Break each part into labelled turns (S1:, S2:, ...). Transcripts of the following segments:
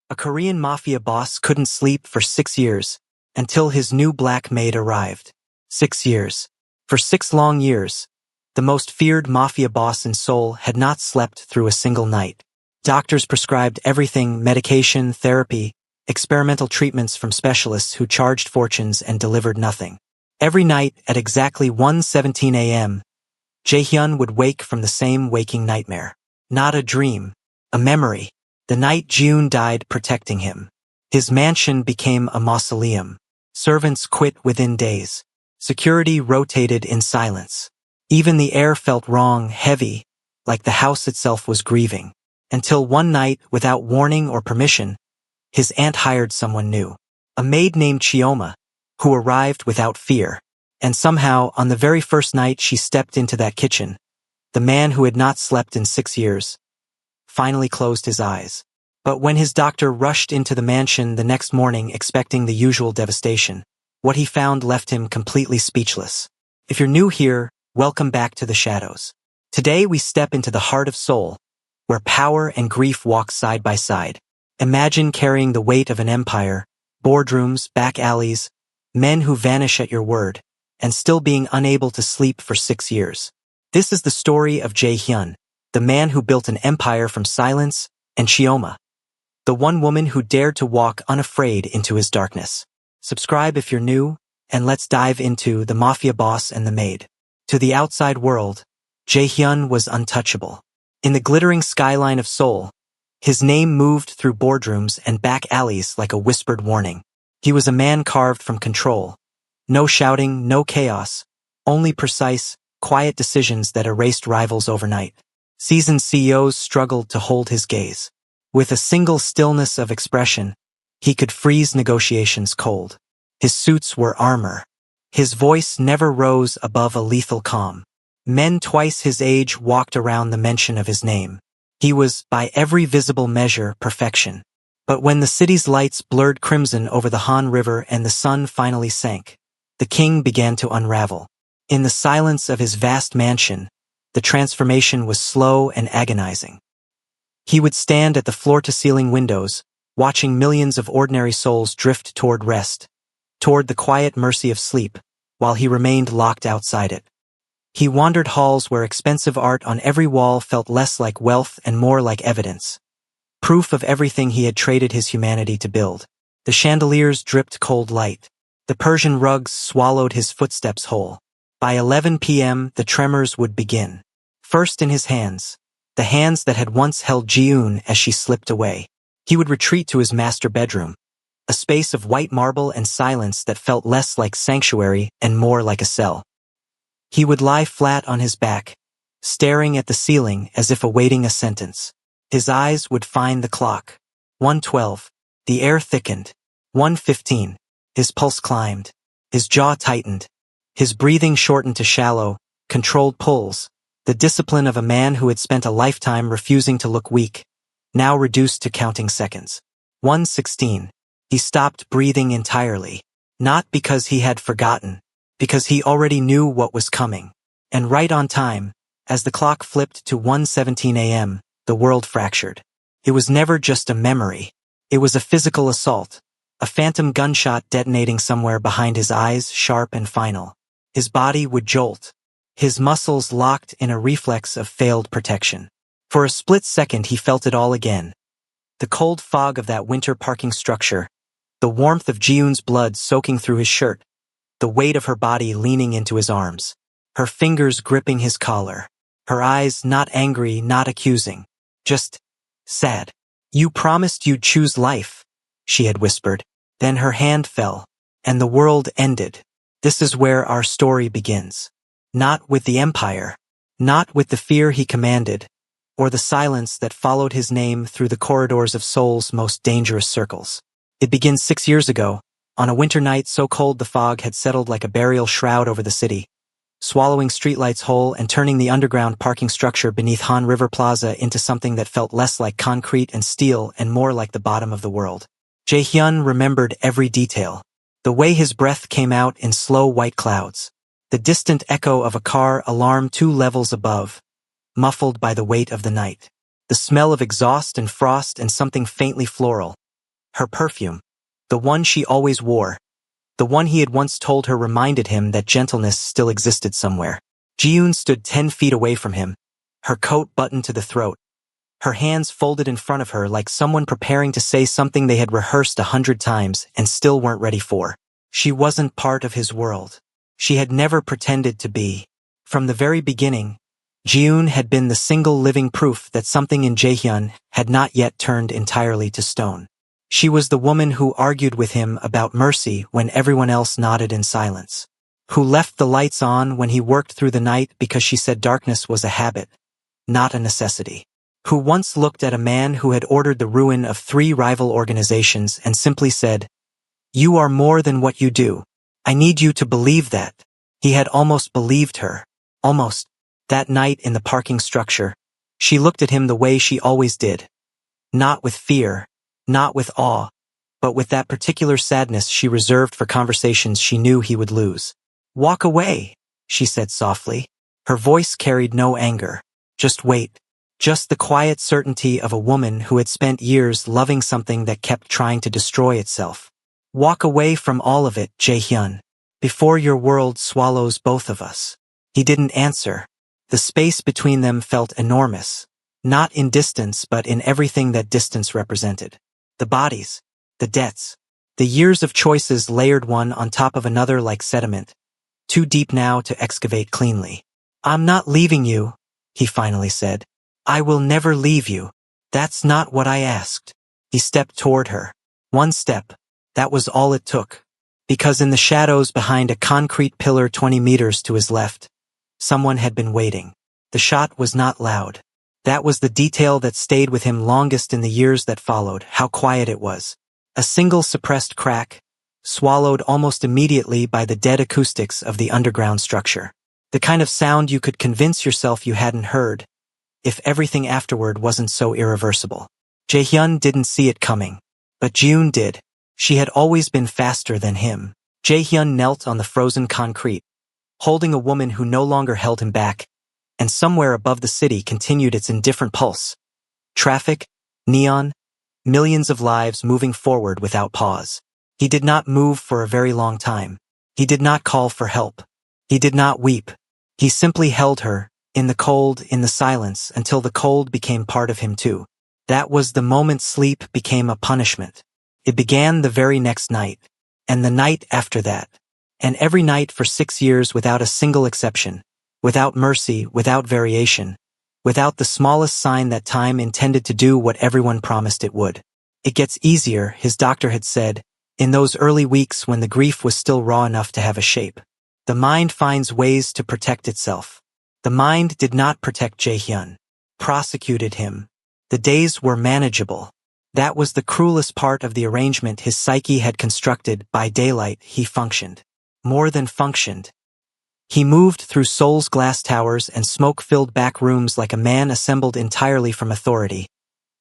S1: A Korean mafia boss couldn't sleep for 6 years, until his new black maid arrived. 6 years. For 6 long years, the most feared mafia boss in Seoul had not slept through a single night. Doctors prescribed everything: medication, therapy, experimental treatments from specialists who charged fortunes and delivered nothing. Every night at exactly 1:17 a.m., Jae-hyun would wake from the same waking nightmare. Not a dream, a memory. The night June died protecting him. His mansion became a mausoleum. Servants quit within days. Security rotated in silence. Even the air felt wrong, heavy, like the house itself was grieving. Until one night, without warning or permission, his aunt hired someone new. A maid named Chioma, who arrived without fear. And somehow, on the very first night she stepped into that kitchen, the man who had not slept in 6 years finally closed his eyes. But when his doctor rushed into the mansion the next morning expecting the usual devastation, what he found left him completely speechless. If you're new here, welcome back to the shadows. Today we step into the heart of Seoul, where power and grief walk side by side. Imagine carrying the weight of an empire, boardrooms, back alleys, men who vanish at your word, and still being unable to sleep for 6 years. This is the story of Jae-hyun, the man who built an empire from silence, and Chioma, the one woman who dared to walk unafraid into his darkness. Subscribe if you're new, and let's dive into the mafia boss and the maid. To the outside world, Jae-hyun was untouchable. In the glittering skyline of Seoul, his name moved through boardrooms and back alleys like a whispered warning. He was a man carved from control. No shouting, no chaos, only precise, quiet decisions that erased rivals overnight. Seasoned CEOs struggled to hold his gaze. With a single stillness of expression, he could freeze negotiations cold. His suits were armor. His voice never rose above a lethal calm. Men twice his age walked around the mention of his name. He was, by every visible measure, perfection. But when the city's lights blurred crimson over the Han River and the sun finally sank, the king began to unravel. In the silence of his vast mansion, the transformation was slow and agonizing. He would stand at the floor-to-ceiling windows, watching millions of ordinary souls drift toward rest, toward the quiet mercy of sleep, while he remained locked outside it. He wandered halls where expensive art on every wall felt less like wealth and more like evidence. Proof of everything he had traded his humanity to build. The chandeliers dripped cold light. The Persian rugs swallowed his footsteps whole. By 11 p.m., the tremors would begin. First in his hands, the hands that had once held Ji-eun as she slipped away. He would retreat to his master bedroom, a space of white marble and silence that felt less like sanctuary and more like a cell. He would lie flat on his back, staring at the ceiling as if awaiting a sentence. His eyes would find the clock. 1:12. The air thickened. 1:15. His pulse climbed. His jaw tightened. His breathing shortened to shallow, controlled pulls. The discipline of a man who had spent a lifetime refusing to look weak, now reduced to counting seconds. 1:16. He stopped breathing entirely. Not because he had forgotten, because he already knew what was coming. And right on time, as the clock flipped to 1:17 a.m., the world fractured. It was never just a memory. It was a physical assault, a phantom gunshot detonating somewhere behind his eyes, sharp and final. His body would jolt, his muscles locked in a reflex of failed protection. For a split second he felt it all again. The cold fog of that winter parking structure, the warmth of Ji-eun's blood soaking through his shirt, the weight of her body leaning into his arms, her fingers gripping his collar, her eyes not angry, not accusing, just sad. "You promised you'd choose life," she had whispered. Then her hand fell, and the world ended. This is where our story begins. Not with the empire, not with the fear he commanded, or the silence that followed his name through the corridors of Seoul's most dangerous circles. It begins 6 years ago, on a winter night so cold the fog had settled like a burial shroud over the city, swallowing streetlights whole and turning the underground parking structure beneath Han River Plaza into something that felt less like concrete and steel and more like the bottom of the world. Jae-hyun remembered every detail. The way his breath came out in slow white clouds. The distant echo of a car alarm 2 levels above, muffled by the weight of the night. The smell of exhaust and frost and something faintly floral, Her perfume. The one she always wore. The one he had once told her reminded him that gentleness still existed somewhere. Ji-yoon stood 10 feet away from him, her coat buttoned to the throat, her hands folded in front of her like someone preparing to say something they had rehearsed 100 times and still weren't ready for. She wasn't part of his world. She had never pretended to be. From the very beginning, Ji-yoon had been the single living proof that something in Jae-hyun had not yet turned entirely to stone. She was the woman who argued with him about mercy when everyone else nodded in silence. Who left the lights on when he worked through the night because she said darkness was a habit, not a necessity. Who once looked at a man who had ordered the ruin of 3 rival organizations and simply said, "You are more than what you do. I need you to believe that." He had almost believed her. Almost. That night in the parking structure, she looked at him the way she always did. Not with fear, not with awe, but with that particular sadness she reserved for conversations she knew he would lose. "Walk away," she said softly. Her voice carried no anger. Just wait. Just the quiet certainty of a woman who had spent years loving something that kept trying to destroy itself. "Walk away from all of it, Jae-hyun, before your world swallows both of us." He didn't answer. The space between them felt enormous, not in distance but in everything that distance represented. The bodies, the debts, the years of choices layered one on top of another like sediment, too deep now to excavate cleanly. "I'm not leaving you," he finally said. "I will never leave you. That's not what I asked." He stepped toward her. One step. That was all it took. Because in the shadows behind a concrete pillar 20 meters to his left, someone had been waiting. The shot was not loud. That was the detail that stayed with him longest in the years that followed, how quiet it was. A single suppressed crack, swallowed almost immediately by the dead acoustics of the underground structure. The kind of sound you could convince yourself you hadn't heard, if everything afterward wasn't so irreversible. Jae-hyun didn't see it coming. But Ji-yoon did. She had always been faster than him. Jae-hyun knelt on the frozen concrete, holding a woman who no longer held him back, and somewhere above the city continued its indifferent pulse. Traffic, neon, millions of lives moving forward without pause. He did not move for a very long time. He did not call for help. He did not weep. He simply held her, in the cold, in the silence, until the cold became part of him too. That was the moment sleep became a punishment. It began the very next night, and the night after that, and every night for 6 years without a single exception, without mercy, without variation, without the smallest sign that time intended to do what everyone promised it would. It gets easier, his doctor had said, in those early weeks when the grief was still raw enough to have a shape. The mind finds ways to protect itself. The mind did not protect Jae-hyun, prosecuted him. The days were manageable. That was the cruelest part of the arrangement his psyche had constructed. By daylight, he functioned. More than functioned. He moved through Seoul's glass towers and smoke-filled back rooms like a man assembled entirely from authority,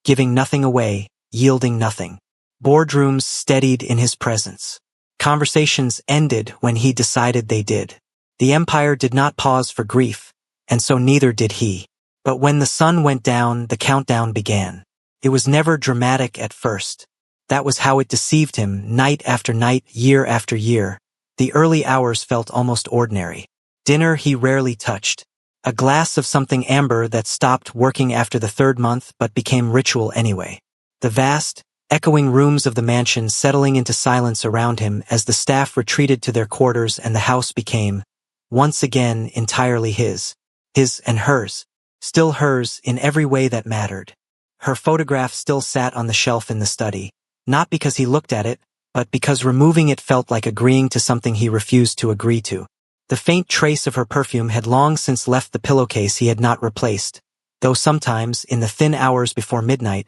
S1: giving nothing away, yielding nothing. Boardrooms steadied in his presence. Conversations ended when he decided they did. The empire did not pause for grief, and so neither did he. But when the sun went down, the countdown began. It was never dramatic at first. That was how it deceived him, night after night, year after year. The early hours felt almost ordinary. Dinner he rarely touched. A glass of something amber that stopped working after the 3rd month but became ritual anyway. The vast, echoing rooms of the mansion settling into silence around him as the staff retreated to their quarters and the house became, once again, entirely his. His and hers. Still hers in every way that mattered. Her photograph still sat on the shelf in the study, not because he looked at it, but because removing it felt like agreeing to something he refused to agree to. The faint trace of her perfume had long since left the pillowcase he had not replaced, though sometimes, in the thin hours before midnight,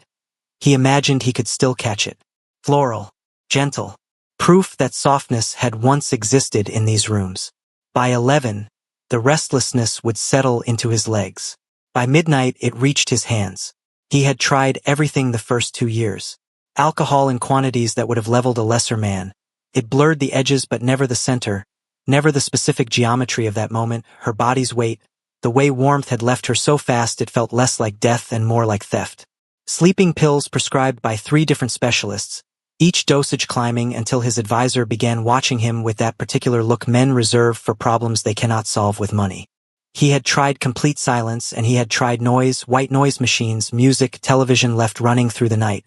S1: he imagined he could still catch it. Floral, gentle, proof that softness had once existed in these rooms. By 11, the restlessness would settle into his legs. By midnight, it reached his hands. He had tried everything the first 2 years. Alcohol in quantities that would have leveled a lesser man. It blurred the edges but never the center, never the specific geometry of that moment, her body's weight, the way warmth had left her so fast it felt less like death and more like theft. Sleeping pills prescribed by 3 different specialists, each dosage climbing until his advisor began watching him with that particular look men reserve for problems they cannot solve with money. He had tried complete silence, and he had tried noise, white noise machines, music, television left running through the night.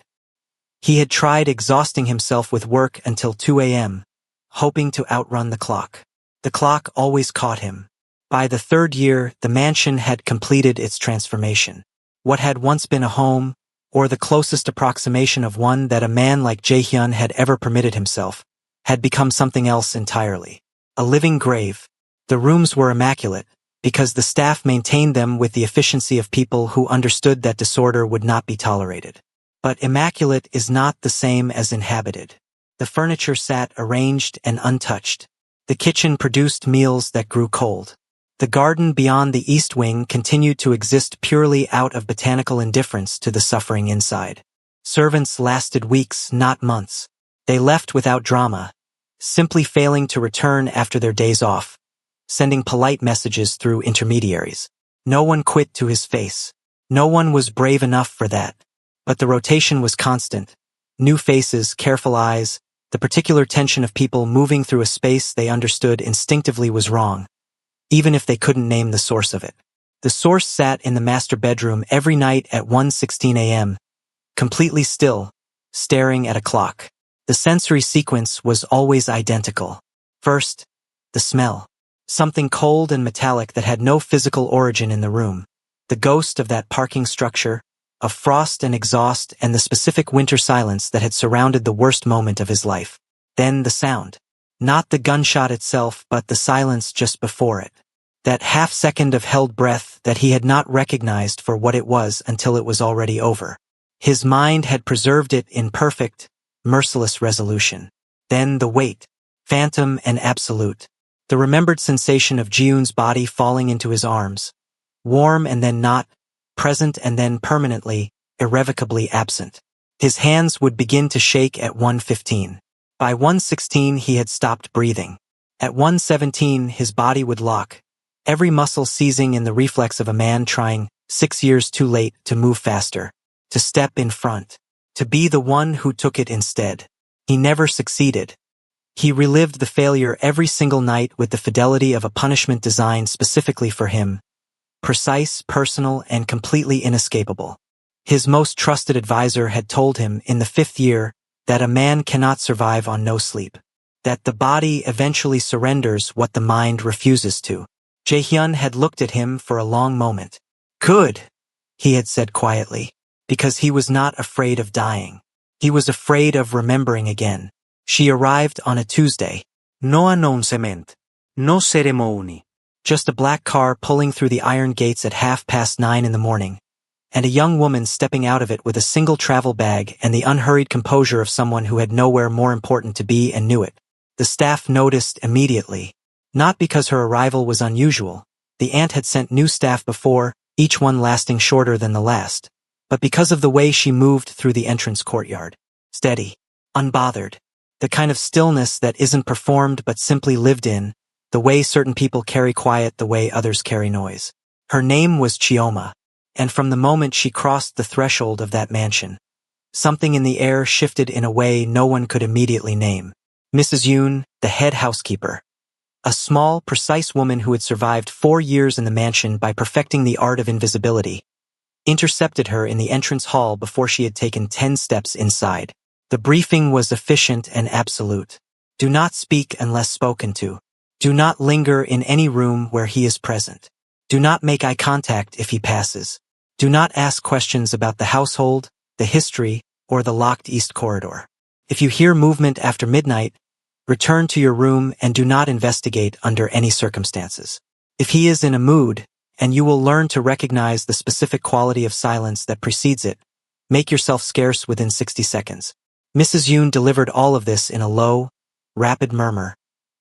S1: He had tried exhausting himself with work until 2 a.m., hoping to outrun the clock. The clock always caught him. By the third year, the mansion had completed its transformation. What had once been a home, or the closest approximation of one that a man like Jae-hyun had ever permitted himself, had become something else entirely. A living grave. The rooms were immaculate, because the staff maintained them with the efficiency of people who understood that disorder would not be tolerated. But immaculate is not the same as inhabited. The furniture sat arranged and untouched. The kitchen produced meals that grew cold. The garden beyond the east wing continued to exist purely out of botanical indifference to the suffering inside. Servants lasted weeks, not months. They left without drama, simply failing to return after their days off, sending polite messages through intermediaries. No one quit to his face. No one was brave enough for that. But the rotation was constant. New faces, careful eyes, the particular tension of people moving through a space they understood instinctively was wrong, even if they couldn't name the source of it. The source sat in the master bedroom every night at 1:16 a.m., completely still, staring at a clock. The sensory sequence was always identical. First, the smell. Something cold and metallic that had no physical origin in the room. The ghost of that parking structure, of frost and exhaust and the specific winter silence that had surrounded the worst moment of his life. Then the sound. Not the gunshot itself, but the silence just before it. That half-second of held breath that he had not recognized for what it was until it was already over. His mind had preserved it in perfect, merciless resolution. Then the weight, phantom and absolute. The remembered sensation of Ji-yoon's body falling into his arms. Warm and then not, present and then permanently, irrevocably absent. His hands would begin to shake at 1:15. By 1:16 he had stopped breathing. At 1:17 his body would lock, every muscle seizing in the reflex of a man trying, 6 years too late, to move faster, to step in front, to be the one who took it instead. He never succeeded. He relived the failure every single night with the fidelity of a punishment designed specifically for him. Precise, personal, and completely inescapable. His most trusted advisor had told him in the 5th year that a man cannot survive on no sleep. That the body eventually surrenders what the mind refuses to. Jae-hyun had looked at him for a long moment. Good, he had said quietly, because he was not afraid of dying. He was afraid of remembering again. She arrived on a Tuesday. No announcement. No ceremony. Just a black car pulling through the iron gates at 9:30 in the morning, and a young woman stepping out of it with a single travel bag and the unhurried composure of someone who had nowhere more important to be and knew it. The staff noticed immediately. Not because her arrival was unusual. The aunt had sent new staff before, each one lasting shorter than the last, but because of the way she moved through the entrance courtyard. Steady. Unbothered. The kind of stillness that isn't performed but simply lived in. The way certain people carry quiet, the way others carry noise. Her name was Chioma, and from the moment she crossed the threshold of that mansion, something in the air shifted in a way no one could immediately name. Mrs. Yoon, the head housekeeper, a small, precise woman who had survived 4 years in the mansion by perfecting the art of invisibility, intercepted her in the entrance hall before she had taken 10 steps inside. The briefing was efficient and absolute. Do not speak unless spoken to. Do not linger in any room where he is present. Do not make eye contact if he passes. Do not ask questions about the household, the history, or the locked east corridor. If you hear movement after midnight, return to your room and do not investigate under any circumstances. If he is in a mood, and you will learn to recognize the specific quality of silence that precedes it, make yourself scarce within 60 seconds. Mrs. Yoon delivered all of this in a low, rapid murmur,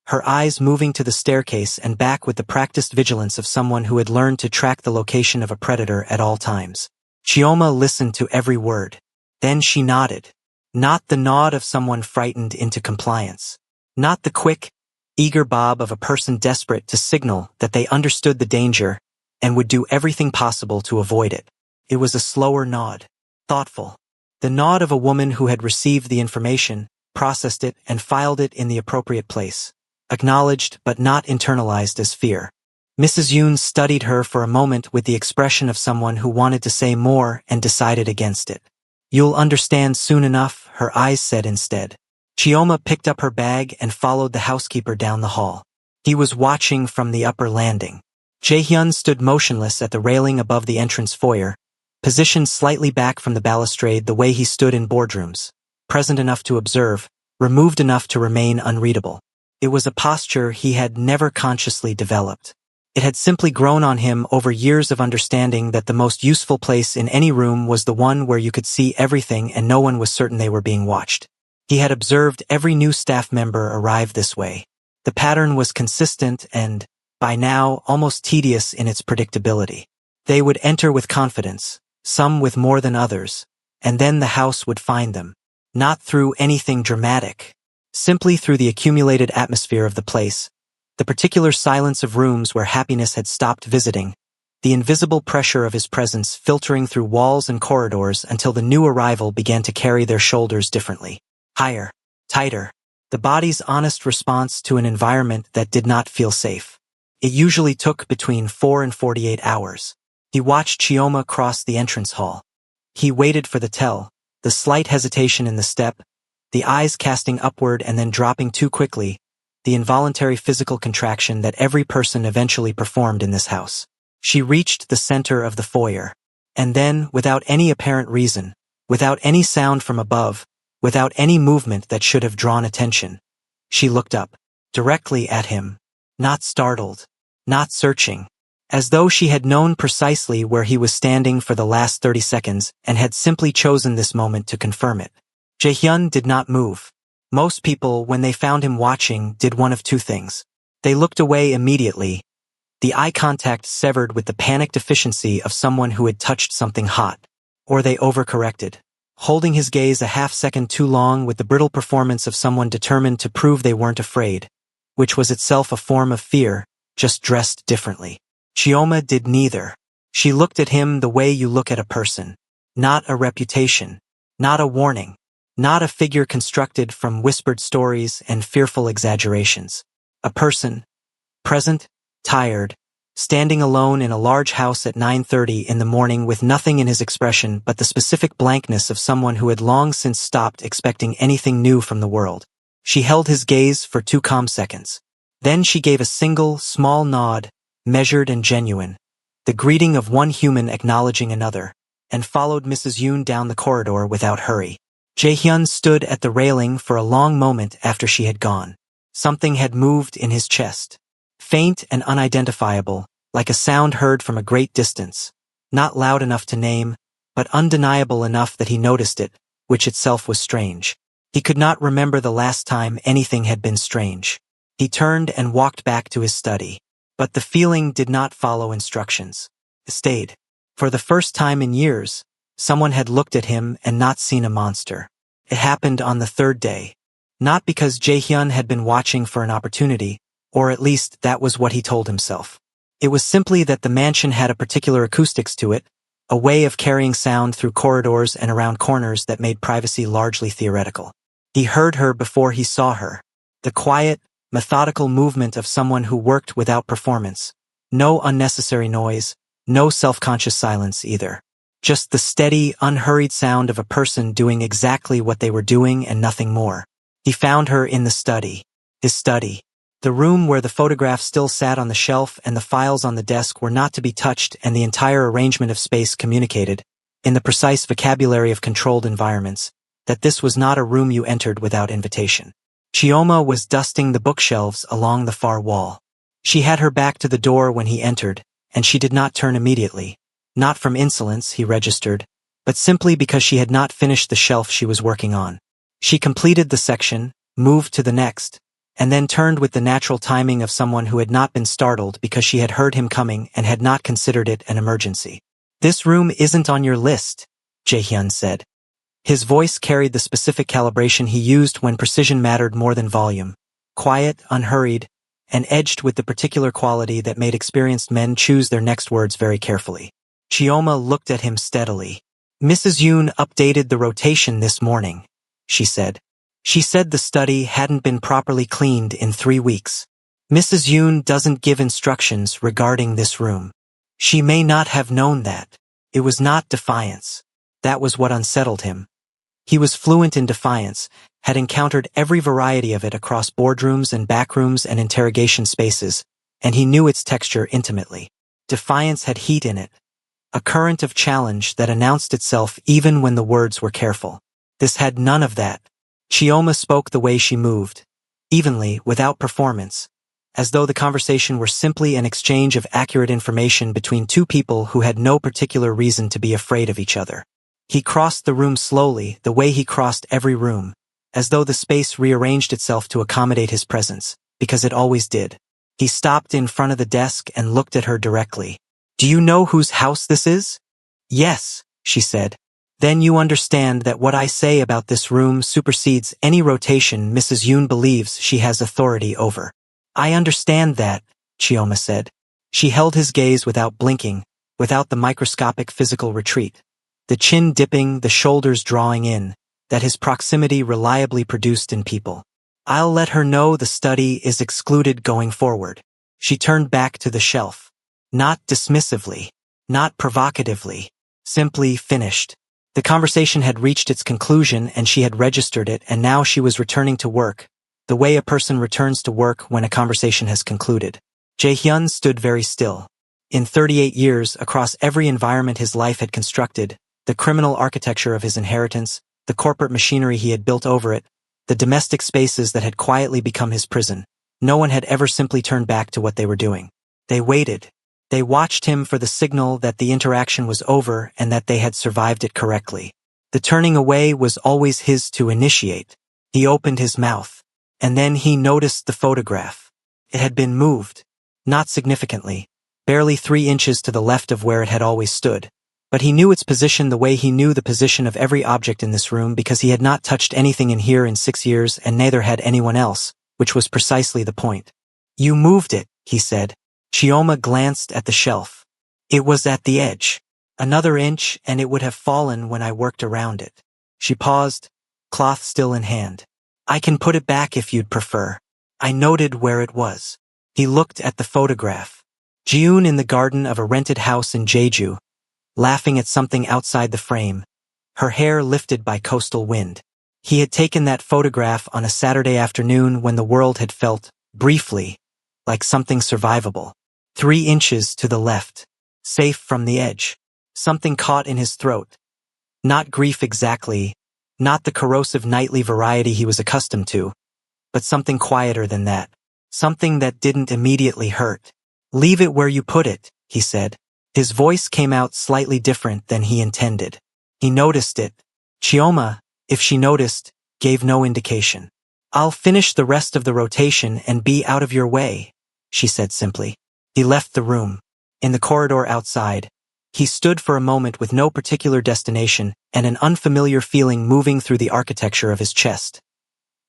S1: her eyes moving to the staircase and back with the practiced vigilance of someone who had learned to track the location of a predator at all times. Chioma listened to every word. Then she nodded. Not the nod of someone frightened into compliance. Not the quick, eager bob of a person desperate to signal that they understood the danger and would do everything possible to avoid it. It was a slower nod. Thoughtful. The nod of a woman who had received the information, processed it, and filed it in the appropriate place. Acknowledged but not internalized as fear. Mrs. Yoon studied her for a moment with the expression of someone who wanted to say more and decided against it. "You'll understand soon enough," her eyes said instead. Chioma picked up her bag and followed the housekeeper down the hall. He was watching from the upper landing. Jae-hyun stood motionless at the railing above the entrance foyer, positioned slightly back from the balustrade the way he stood in boardrooms, present enough to observe, removed enough to remain unreadable. It was a posture he had never consciously developed. It had simply grown on him over years of understanding that the most useful place in any room was the one where you could see everything and no one was certain they were being watched. He had observed every new staff member arrive this way. The pattern was consistent and, by now, almost tedious in its predictability. They would enter with confidence, some with more than others, and then the house would find them. Not through anything dramatic. Simply through the accumulated atmosphere of the place, the particular silence of rooms where happiness had stopped visiting, the invisible pressure of his presence filtering through walls and corridors until the new arrival began to carry their shoulders differently. Higher, tighter. The body's honest response to an environment that did not feel safe. It usually took between 4 and 48 hours. He watched Chioma cross the entrance hall. He waited for the tell, the slight hesitation in the step, the eyes casting upward and then dropping too quickly, the involuntary physical contraction that every person eventually performed in this house. She reached the center of the foyer. And then, without any apparent reason, without any sound from above, without any movement that should have drawn attention, she looked up, directly at him, not startled, not searching, as though she had known precisely where he was standing for the last 30 seconds and had simply chosen this moment to confirm it. Jae-hyun did not move. Most people, when they found him watching, did one of two things. They looked away immediately, the eye contact severed with the panicked efficiency of someone who had touched something hot, or they overcorrected, holding his gaze a half-second too long with the brittle performance of someone determined to prove they weren't afraid, which was itself a form of fear, just dressed differently. Chioma did neither. She looked at him the way you look at a person. Not a reputation. Not a warning. Not a figure constructed from whispered stories and fearful exaggerations. A person. Present, tired, standing alone in a large house at 9:30 in the morning with nothing in his expression but the specific blankness of someone who had long since stopped expecting anything new from the world. She held his gaze for 2 calm seconds. Then she gave a single, small nod, measured and genuine, the greeting of one human acknowledging another, and followed Mrs. Yoon down the corridor without hurry. Jae-hyun stood at the railing for a long moment after she had gone. Something had moved in his chest. Faint and unidentifiable, like a sound heard from a great distance. Not loud enough to name, but undeniable enough that he noticed it, which itself was strange. He could not remember the last time anything had been strange. He turned and walked back to his study. But the feeling did not follow instructions. It stayed. For the first time in years, someone had looked at him and not seen a monster. It happened on the 3rd day. Not because Jae-hyun had been watching for an opportunity, or at least that was what he told himself. It was simply that the mansion had a particular acoustics to it, a way of carrying sound through corridors and around corners that made privacy largely theoretical. He heard her before he saw her. The quiet, methodical movement of someone who worked without performance. No unnecessary noise, no self-conscious silence either. Just the steady, unhurried sound of a person doing exactly what they were doing and nothing more. He found her in the study. His study. The room where the photograph still sat on the shelf and the files on the desk were not to be touched, and the entire arrangement of space communicated, in the precise vocabulary of controlled environments, that this was not a room you entered without invitation. Chioma was dusting the bookshelves along the far wall. She had her back to the door when he entered, and she did not turn immediately. Not from insolence, he registered, but simply because she had not finished the shelf she was working on. She completed the section, moved to the next, and then turned with the natural timing of someone who had not been startled because she had heard him coming and had not considered it an emergency. "This room isn't on your list," Jae-hyun said. His voice carried the specific calibration he used when precision mattered more than volume. Quiet, unhurried, and edged with the particular quality that made experienced men choose their next words very carefully. Chioma looked at him steadily. Mrs. Yoon updated the rotation this morning, she said. She said the study hadn't been properly cleaned in 3 weeks. Mrs. Yoon doesn't give instructions regarding this room. She may not have known that. It was not defiance. That was what unsettled him. He was fluent in defiance, had encountered every variety of it across boardrooms and backrooms and interrogation spaces, and he knew its texture intimately. Defiance had heat in it, a current of challenge that announced itself even when the words were careful. This had none of that. Chioma spoke the way she moved, evenly, without performance, as though the conversation were simply an exchange of accurate information between two people who had no particular reason to be afraid of each other. He crossed the room slowly, the way he crossed every room, as though the space rearranged itself to accommodate his presence, because it always did. He stopped in front of the desk and looked at her directly. "Do you know whose house this is?" "Yes," she said. "Then you understand that what I say about this room supersedes any rotation Mrs. Yoon believes she has authority over." "I understand that," Chioma said. She held his gaze without blinking, without the microscopic physical retreat. The chin dipping, the shoulders drawing in, that his proximity reliably produced in people. "I'll let her know the study is excluded going forward." She turned back to the shelf. Not dismissively, not provocatively, simply finished. The conversation had reached its conclusion and she had registered it, and now she was returning to work, the way a person returns to work when a conversation has concluded. Jae-hyun stood very still. In 38 years, across every environment his life had constructed, the criminal architecture of his inheritance, the corporate machinery he had built over it, the domestic spaces that had quietly become his prison, no one had ever simply turned back to what they were doing. They waited. They watched him for the signal that the interaction was over and that they had survived it correctly. The turning away was always his to initiate. He opened his mouth. And then he noticed the photograph. It had been moved. Not significantly. Barely 3 inches to the left of where it had always stood. But he knew its position the way he knew the position of every object in this room because he had not touched anything in here in 6 years and neither had anyone else, which was precisely the point. "You moved it," he said. Chioma glanced at the shelf. "It was at the edge. Another inch and it would have fallen when I worked around it." She paused, cloth still in hand. "I can put it back if you'd prefer." I noted where it was. He looked at the photograph. Jiun in the garden of a rented house in Jeju, laughing at something outside the frame, her hair lifted by coastal wind. He had taken that photograph on a Saturday afternoon when the world had felt, briefly, like something survivable. 3 inches to the left, safe from the edge. Something caught in his throat. Not grief exactly, not the corrosive nightly variety he was accustomed to, but something quieter than that. Something that didn't immediately hurt. "Leave it where you put it," he said. His voice came out slightly different than he intended. He noticed it. Chioma, if she noticed, gave no indication. "I'll finish the rest of the rotation and be out of your way," she said simply. He left the room. In the corridor outside, he stood for a moment with no particular destination and an unfamiliar feeling moving through the architecture of his chest.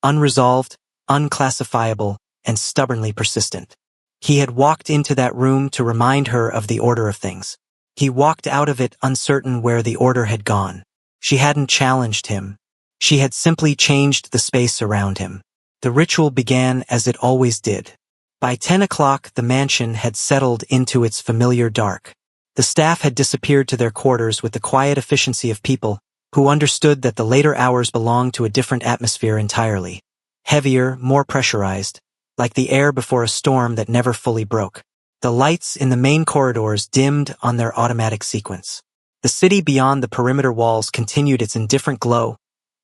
S1: Unresolved, unclassifiable, and stubbornly persistent. He had walked into that room to remind her of the order of things. He walked out of it uncertain where the order had gone. She hadn't challenged him. She had simply changed the space around him. The ritual began as it always did. By 10 o'clock, the mansion had settled into its familiar dark. The staff had disappeared to their quarters with the quiet efficiency of people who understood that the later hours belonged to a different atmosphere entirely. Heavier, more pressurized, like the air before a storm that never fully broke. The lights in the main corridors dimmed on their automatic sequence. The city beyond the perimeter walls continued its indifferent glow,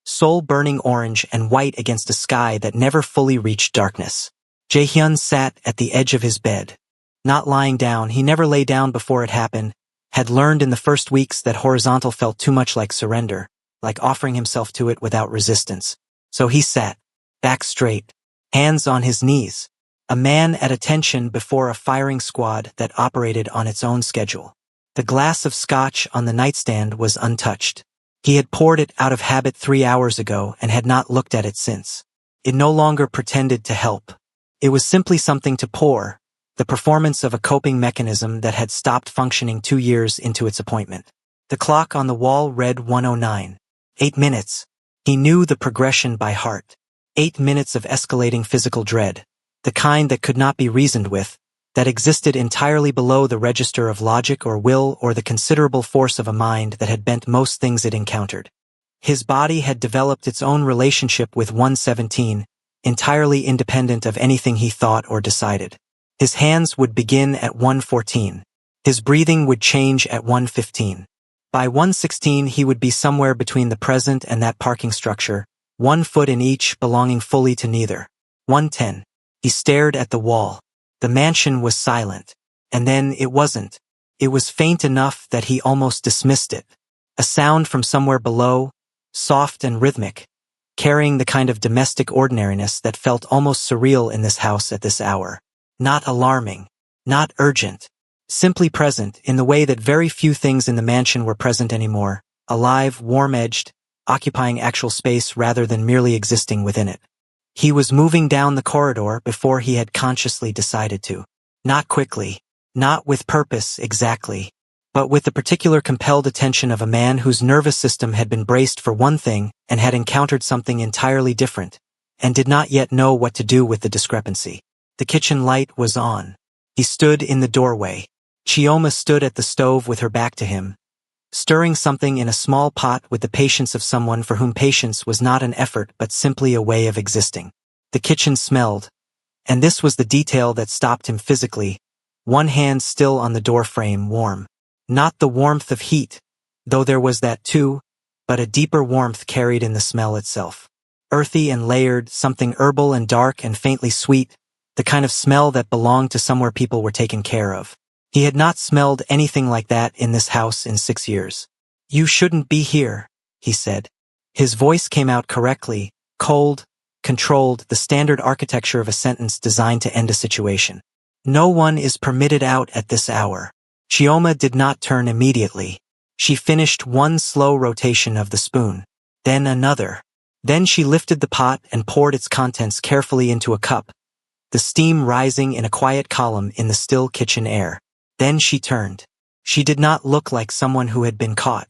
S1: soul-burning orange and white against a sky that never fully reached darkness. Jae-hyun sat at the edge of his bed. Not lying down, he never lay down before it happened, had learned in the first weeks that horizontal felt too much like surrender, like offering himself to it without resistance. So he sat, back straight, hands on his knees, a man at attention before a firing squad that operated on its own schedule. The glass of scotch on the nightstand was untouched. He had poured it out of habit 3 hours ago and had not looked at it since. It no longer pretended to help. It was simply something to pour, the performance of a coping mechanism that had stopped functioning 2 years into its appointment. The clock on the wall read 1:09. 8 minutes. He knew the progression by heart. 8 minutes of escalating physical dread, the kind that could not be reasoned with, that existed entirely below the register of logic or will or the considerable force of a mind that had bent most things it encountered. His body had developed its own relationship with 117, entirely independent of anything he thought or decided. His hands would begin at 1:14. His breathing would change at 1:15. By 1:16 he would be somewhere between the present and that parking structure, 1 foot in each belonging fully to neither. 1:10. He stared at the wall. The mansion was silent. And then it wasn't. It was faint enough that he almost dismissed it. A sound from somewhere below, soft and rhythmic, carrying the kind of domestic ordinariness that felt almost surreal in this house at this hour. Not alarming. Not urgent. Simply present in the way that very few things in the mansion were present anymore, alive, warm-edged, occupying actual space rather than merely existing within it. He was moving down the corridor before he had consciously decided to. Not quickly, not with purpose exactly, but with the particular compelled attention of a man whose nervous system had been braced for one thing and had encountered something entirely different, and did not yet know what to do with the discrepancy. The kitchen light was on. He stood in the doorway. Chioma stood at the stove with her back to him, stirring something in a small pot with the patience of someone for whom patience was not an effort but simply a way of existing. The kitchen smelled, and this was the detail that stopped him physically, one hand still on the door frame, warm. Not the warmth of heat, though there was that too, but a deeper warmth carried in the smell itself. Earthy and layered, something herbal and dark and faintly sweet, the kind of smell that belonged to somewhere people were taken care of. He had not smelled anything like that in this house in 6 years. "You shouldn't be here," he said. His voice came out correctly, cold, controlled, the standard architecture of a sentence designed to end a situation. "No one is permitted out at this hour." Chioma did not turn immediately. She finished one slow rotation of the spoon, then another. Then she lifted the pot and poured its contents carefully into a cup, the steam rising in a quiet column in the still kitchen air. Then she turned. She did not look like someone who had been caught.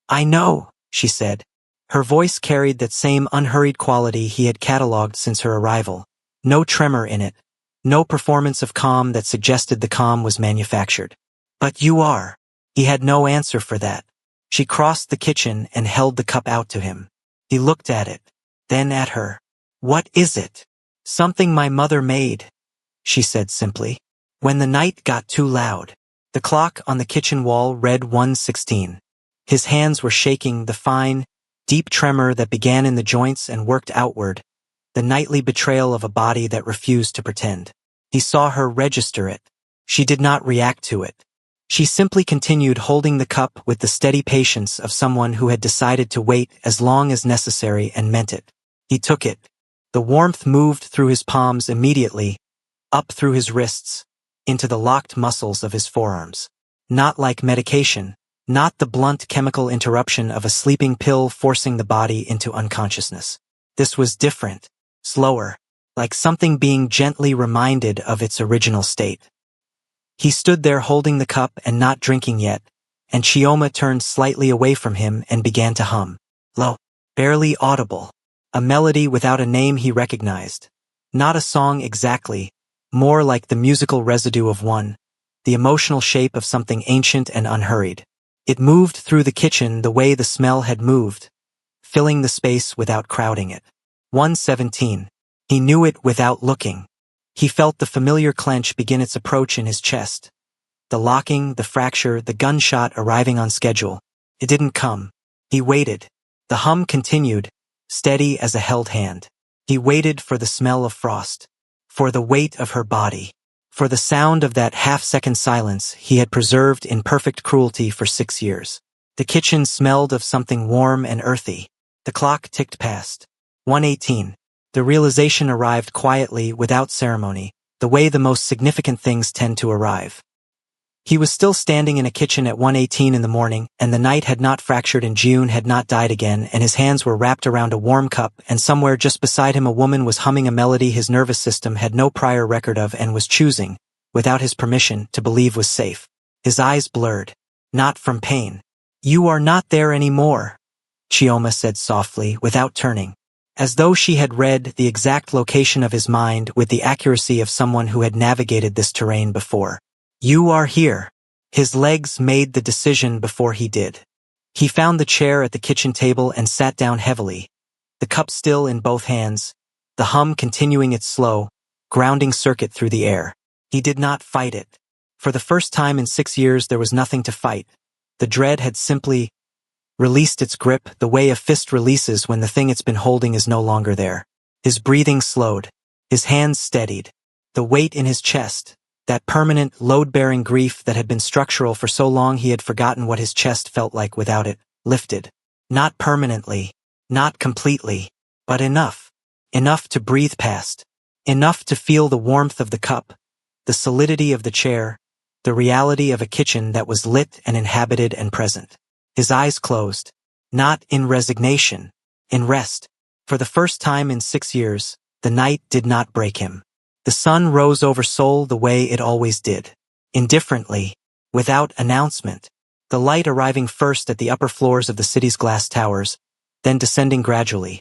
S1: "I know," she said. Her voice carried that same unhurried quality he had catalogued since her arrival. No tremor in it. No performance of calm that suggested the calm was manufactured. "But you are." He had no answer for that. She crossed the kitchen and held the cup out to him. He looked at it, then at her. "What is it?" "Something my mother made," she said simply. When the night got too loud. The clock on the kitchen wall read 1:16. His hands were shaking, the fine, deep tremor that began in the joints and worked outward, the nightly betrayal of a body that refused to pretend. He saw her register it. She did not react to it. She simply continued holding the cup with the steady patience of someone who had decided to wait as long as necessary and meant it. He took it. The warmth moved through his palms immediately, up through his wrists, into the locked muscles of his forearms. Not like medication, not the blunt chemical interruption of a sleeping pill forcing the body into unconsciousness. This was different, slower, like something being gently reminded of its original state. He stood there holding the cup and not drinking yet, and Chioma turned slightly away from him and began to hum. Low, barely audible, a melody without a name he recognized. Not a song exactly, more like the musical residue of one, the emotional shape of something ancient and unhurried. It moved through the kitchen the way the smell had moved, filling the space without crowding it. 1:17. He knew it without looking. He felt the familiar clench begin its approach in his chest. The locking, the fracture, the gunshot arriving on schedule. It didn't come. He waited. The hum continued, steady as a held hand. He waited for the smell of frost, for the weight of her body, for the sound of that half-second silence he had preserved in perfect cruelty for 6 years. The kitchen smelled of something warm and earthy. The clock ticked past. 1:18. The realization arrived quietly, without ceremony, the way the most significant things tend to arrive. He was still standing in a kitchen at 1:18 in the morning, and the night had not fractured and June had not died again, and his hands were wrapped around a warm cup, and somewhere just beside him a woman was humming a melody his nervous system had no prior record of and was choosing, without his permission, to believe was safe. His eyes blurred. Not from pain. "You are not there anymore," Chioma said softly, without turning, as though she had read the exact location of his mind with the accuracy of someone who had navigated this terrain before. "You are here." His legs made the decision before he did. He found the chair at the kitchen table and sat down heavily, the cup still in both hands, the hum continuing its slow, grounding circuit through the air. He did not fight it. For the first time in 6 years there was nothing to fight. The dread had simply released its grip, the way a fist releases when the thing it's been holding is no longer there. His breathing slowed. His hands steadied. The weight in his chest, that permanent, load-bearing grief that had been structural for so long he had forgotten what his chest felt like without it, lifted. Not permanently, not completely, but enough. Enough to breathe past. Enough to feel the warmth of the cup, the solidity of the chair, the reality of a kitchen that was lit and inhabited and present. His eyes closed. Not in resignation, in rest. For the first time in 6 years, the night did not break him. The sun rose over Seoul the way it always did. Indifferently, without announcement. The light arriving first at the upper floors of the city's glass towers, then descending gradually,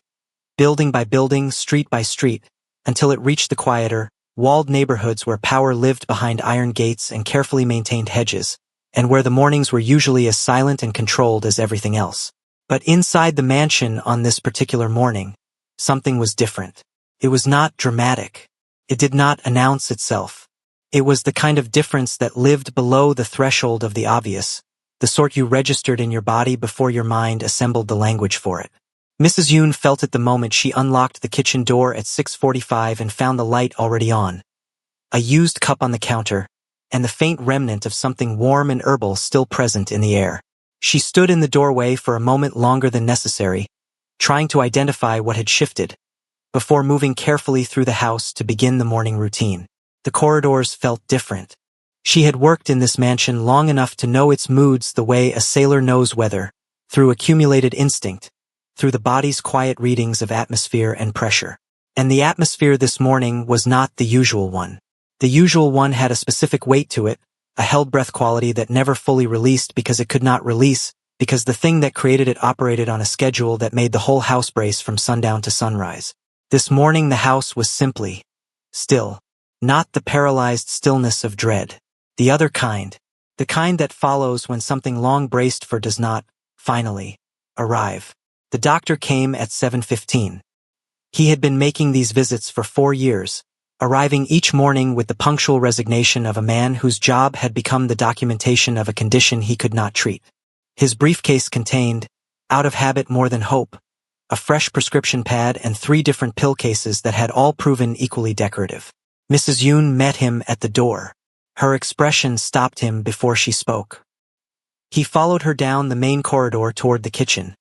S1: building by building, street by street, until it reached the quieter, walled neighborhoods where power lived behind iron gates and carefully maintained hedges, and where the mornings were usually as silent and controlled as everything else. But inside the mansion on this particular morning, something was different. It was not dramatic. It did not announce itself. It was the kind of difference that lived below the threshold of the obvious, the sort you registered in your body before your mind assembled the language for it. Mrs. Yoon felt it the moment she unlocked the kitchen door at 6:45 and found the light already on, a used cup on the counter, and the faint remnant of something warm and herbal still present in the air. She stood in the doorway for a moment longer than necessary, trying to identify what had shifted, before moving carefully through the house to begin the morning routine. The corridors felt different. She had worked in this mansion long enough to know its moods the way a sailor knows weather, through accumulated instinct, through the body's quiet readings of atmosphere and pressure. And the atmosphere this morning was not the usual one. The usual one had a specific weight to it, a held-breath quality that never fully released because it could not release, because the thing that created it operated on a schedule that made the whole house brace from sundown to sunrise. This morning the house was simply still, not the paralyzed stillness of dread. The other kind, the kind that follows when something long braced for does not, finally, arrive. The doctor came at 7:15. He had been making these visits for 4 years, arriving each morning with the punctual resignation of a man whose job had become the documentation of a condition he could not treat. His briefcase contained, out of habit more than hope, a fresh prescription pad and 3 different pill cases that had all proven equally decorative. Mrs. Yoon met him at the door. Her expression stopped him before she spoke. He followed her down the main corridor toward the kitchen,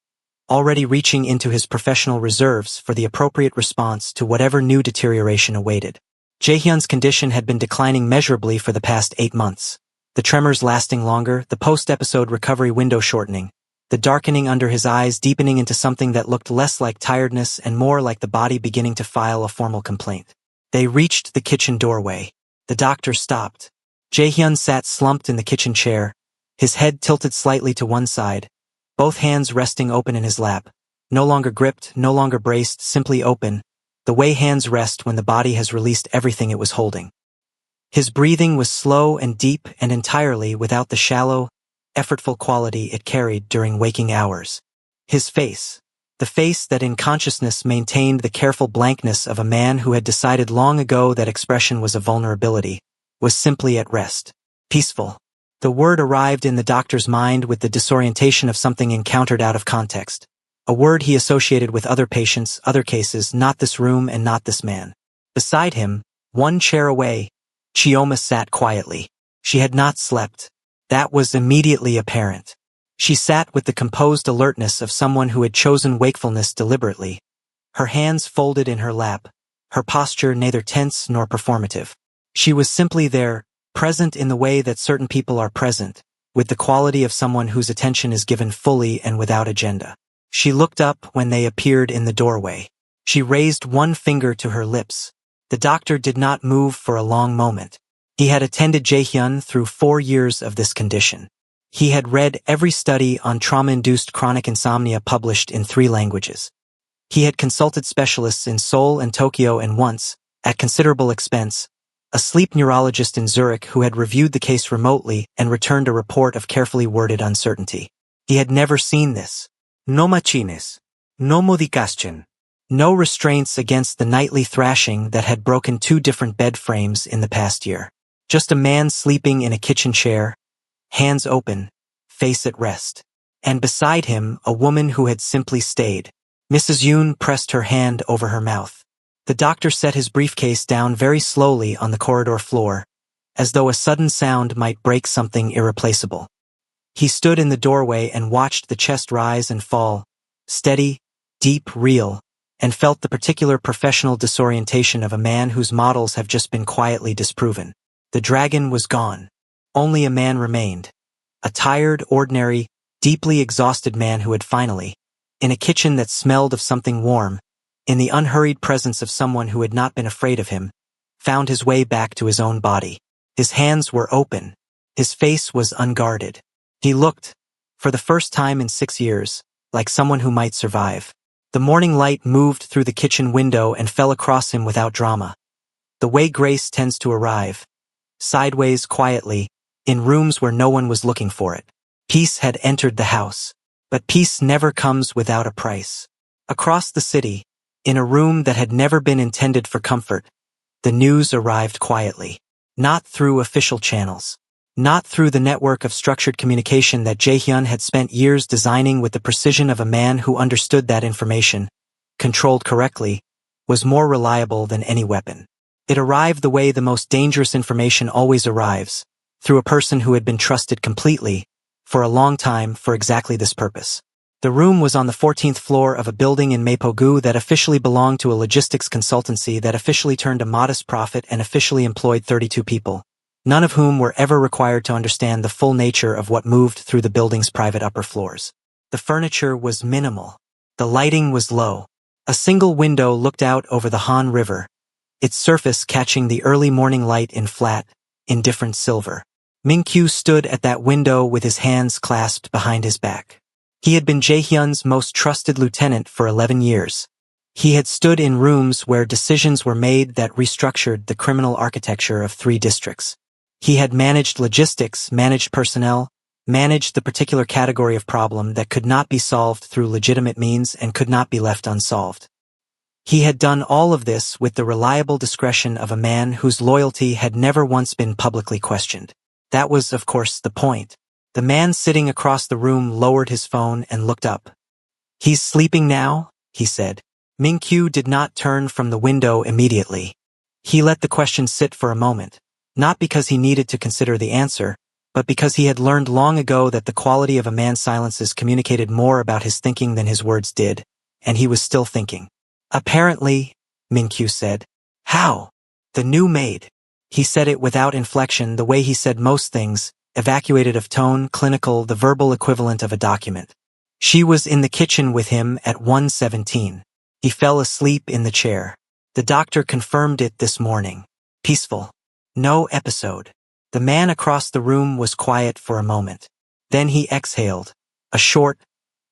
S1: already reaching into his professional reserves for the appropriate response to whatever new deterioration awaited. Jaehyun's condition had been declining measurably for the past 8 months, the tremors lasting longer, the post-episode recovery window shortening, the darkening under his eyes deepening into something that looked less like tiredness and more like the body beginning to file a formal complaint. They reached the kitchen doorway. The doctor stopped. Jaehyun sat slumped in the kitchen chair, his head tilted slightly to one side, both hands resting open in his lap, no longer gripped, no longer braced, simply open, the way hands rest when the body has released everything it was holding. His breathing was slow and deep and entirely without the shallow, effortful quality it carried during waking hours. His face, the face that in consciousness maintained the careful blankness of a man who had decided long ago that expression was a vulnerability, was simply at rest. Peaceful. The word arrived in the doctor's mind with the disorientation of something encountered out of context. A word he associated with other patients, other cases, not this room and not this man. Beside him, 1 chair away, Chioma sat quietly. She had not slept. That was immediately apparent. She sat with the composed alertness of someone who had chosen wakefulness deliberately, her hands folded in her lap, her posture neither tense nor performative. She was simply there, present in the way that certain people are present, with the quality of someone whose attention is given fully and without agenda. She looked up when they appeared in the doorway. She raised 1 finger to her lips. The doctor did not move for a long moment. He had attended Jaehyun through 4 years of this condition. He had read every study on trauma-induced chronic insomnia published in 3 languages. He had consulted specialists in Seoul and Tokyo and once, at considerable expense, a sleep neurologist in Zurich who had reviewed the case remotely and returned a report of carefully worded uncertainty. He had never seen this. No machines. No modification. No restraints against the nightly thrashing that had broken 2 different bed frames in the past year. Just a man sleeping in a kitchen chair, hands open, face at rest. And beside him, a woman who had simply stayed. Mrs. Yoon pressed her hand over her mouth. The doctor set his briefcase down very slowly on the corridor floor, as though a sudden sound might break something irreplaceable. He stood in the doorway and watched the chest rise and fall, steady, deep, real, and felt the particular professional disorientation of a man whose models have just been quietly disproven. The dragon was gone. Only a man remained. A tired, ordinary, deeply exhausted man who had finally, in a kitchen that smelled of something warm, in the unhurried presence of someone who had not been afraid of him, found his way back to his own body. His hands were open. His face was unguarded. He looked, for the first time in 6 years, like someone who might survive. The morning light moved through the kitchen window and fell across him without drama. The way grace tends to arrive, sideways quietly, in rooms where no one was looking for it. Peace had entered the house. But peace never comes without a price. Across the city, in a room that had never been intended for comfort, the news arrived quietly. Not through official channels. Not through the network of structured communication that Jae-hyun had spent years designing with the precision of a man who understood that information, controlled correctly, was more reliable than any weapon. It arrived the way the most dangerous information always arrives, through a person who had been trusted completely, for a long time, for exactly this purpose. The room was on the 14th floor of a building in Mapogu that officially belonged to a logistics consultancy that officially turned a modest profit and officially employed 32 people, none of whom were ever required to understand the full nature of what moved through the building's private upper floors. The furniture was minimal. The lighting was low. A single window looked out over the Han River, its surface catching the early morning light in flat, indifferent silver. Min-kyu stood at that window with his hands clasped behind his back. He had been Jae-hyun's most trusted lieutenant for 11 years. He had stood in rooms where decisions were made that restructured the criminal architecture of 3 districts. He had managed logistics, managed personnel, managed the particular category of problem that could not be solved through legitimate means and could not be left unsolved. He had done all of this with the reliable discretion of a man whose loyalty had never once been publicly questioned. That was, of course, the point. The man sitting across the room lowered his phone and looked up. "He's sleeping now?" he said. Min-kyu did not turn from the window immediately. He let the question sit for a moment, not because he needed to consider the answer, but because he had learned long ago that the quality of a man's silences communicated more about his thinking than his words did, and he was still thinking. "Apparently," Min-kyu said. "How?" "The new maid." He said it without inflection, the way he said most things, evacuated of tone, clinical, the verbal equivalent of a document. She was in the kitchen with him at 1:17. He fell asleep in the chair. The doctor confirmed it this morning. Peaceful. No episode. The man across the room was quiet for a moment. Then he exhaled, a short,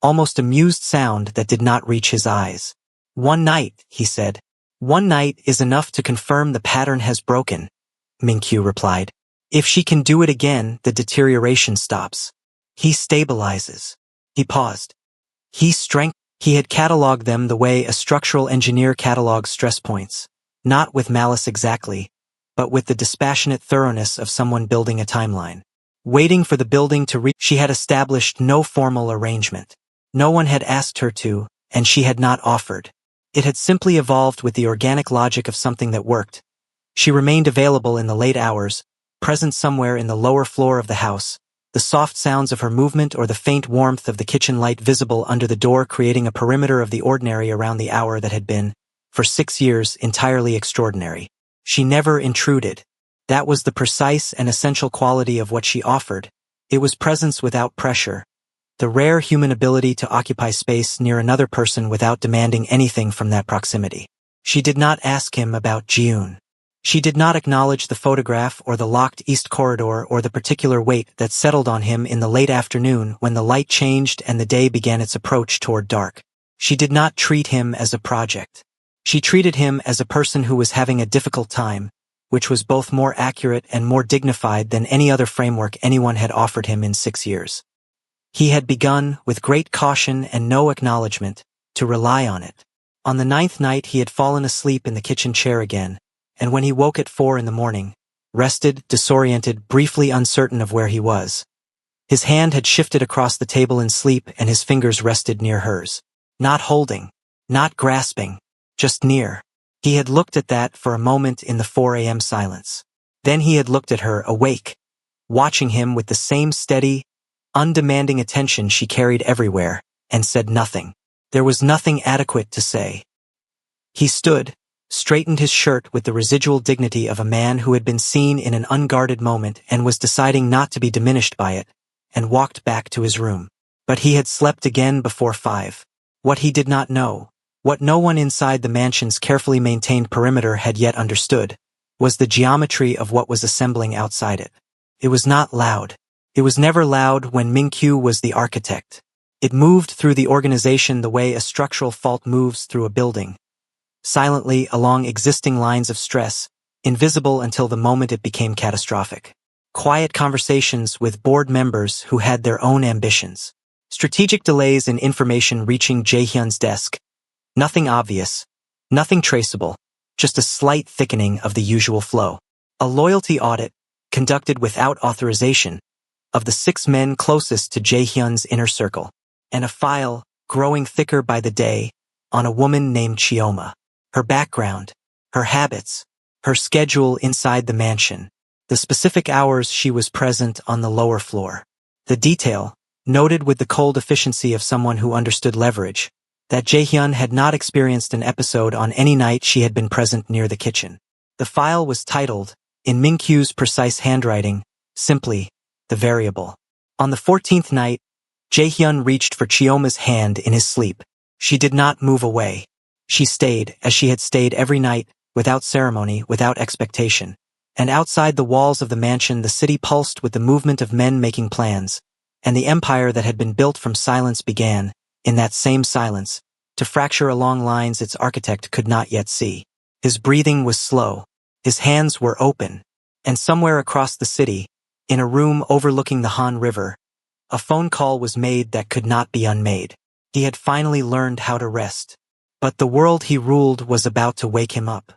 S1: almost amused sound that did not reach his eyes. "One night," he said. "One night is enough to confirm the pattern has broken," Min-kyu replied. "If she can do it again, the deterioration stops. He stabilizes." He paused. He had cataloged them the way a structural engineer catalogues stress points, not with malice exactly, but with the dispassionate thoroughness of someone building a timeline. Waiting for the building to reach, she had established no formal arrangement. No one had asked her to, and she had not offered. It had simply evolved with the organic logic of something that worked. She remained available in the late hours, present somewhere in the lower floor of the house, the soft sounds of her movement or the faint warmth of the kitchen light visible under the door creating a perimeter of the ordinary around the hour that had been, for 6 years, entirely extraordinary. She never intruded. That was the precise and essential quality of what she offered. It was presence without pressure, the rare human ability to occupy space near another person without demanding anything from that proximity. She did not ask him about Jiun. She did not acknowledge the photograph or the locked east corridor or the particular weight that settled on him in the late afternoon when the light changed and the day began its approach toward dark. She did not treat him as a project. She treated him as a person who was having a difficult time, which was both more accurate and more dignified than any other framework anyone had offered him in 6 years. He had begun, with great caution and no acknowledgement, to rely on it. On the 9th night he had fallen asleep in the kitchen chair again, and when he woke at 4 in the morning, rested, disoriented, briefly uncertain of where he was. His hand had shifted across the table in sleep and his fingers rested near hers. Not holding, not grasping, just near. He had looked at that for a moment in the 4 a.m. silence. Then he had looked at her, awake, watching him with the same steady, undemanding attention she carried everywhere, and said nothing. There was nothing adequate to say. He stood, straightened his shirt with the residual dignity of a man who had been seen in an unguarded moment and was deciding not to be diminished by it, and walked back to his room. But he had slept again before 5. What he did not know, what no one inside the mansion's carefully maintained perimeter had yet understood, was the geometry of what was assembling outside it. It was not loud. It was never loud when Ming-Qiu was the architect. It moved through the organization the way a structural fault moves through a building, silently along existing lines of stress, invisible until the moment it became catastrophic. Quiet conversations with board members who had their own ambitions. Strategic delays in information reaching Jae-hyun's desk. Nothing obvious, nothing traceable, just a slight thickening of the usual flow. A loyalty audit, conducted without authorization, of the 6 men closest to Jae-hyun's inner circle. And a file, growing thicker by the day, on a woman named Chioma. Her background, her habits, her schedule inside the mansion, the specific hours she was present on the lower floor. The detail, noted with the cold efficiency of someone who understood leverage, that Jae-hyun had not experienced an episode on any night she had been present near the kitchen. The file was titled, in Ming-Qiu's precise handwriting, simply, the variable. On the 14th night, Jae-hyun reached for Chioma's hand in his sleep. She did not move away. She stayed, as she had stayed every night, without ceremony, without expectation. And outside the walls of the mansion the city pulsed with the movement of men making plans, and the empire that had been built from silence began, in that same silence, to fracture along lines its architect could not yet see. His breathing was slow. His hands were open. And somewhere across the city, in a room overlooking the Han River, a phone call was made that could not be unmade. He had finally learned how to rest. But the world he ruled was about to wake him up.